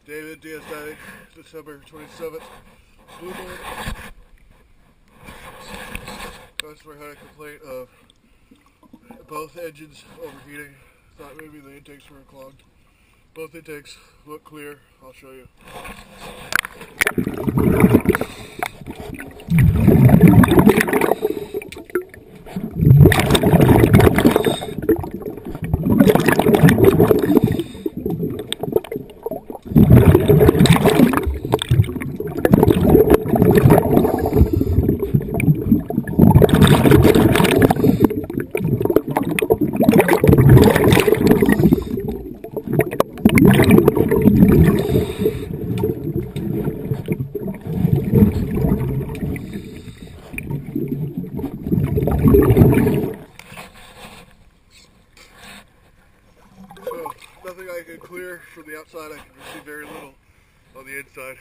David, DS90, December 27th, Blue Moon. Customer had a complaint of both engines overheating. Thought maybe the intakes were clogged. Both intakes look clear. I'll show you. So, nothing I can clear from the outside. I can see very little on the inside.